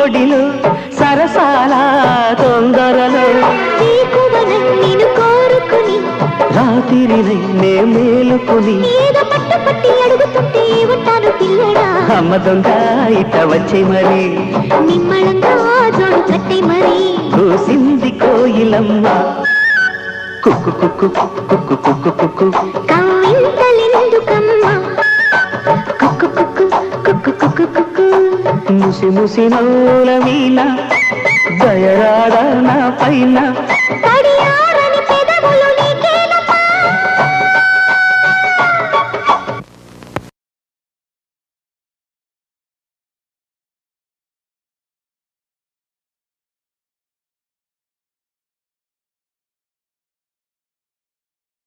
ఒడిలో సరసాల తొందరలో నేను కోరుకుని రాత్రినై నే మేలుకుని ఏదో పట్టు పట్టి అడుగుతుంటే ఉంటాను పిల్లడా అమ్మ దొంగ ఇట వచ్చే మరి నిమ్మళంగా జోడు కట్టే మరి కూసింది కోయిలమ్మ కుక్కు కుక్కు కుక్కు కుక్కు కుక్కు కవ్వింతలెందుకమ్మా కుక్కు కుక్కు కుక్కు కుక్కు కుక్కు ముసి ముసి నవ్వుల వీణ దయరాడ నా పైన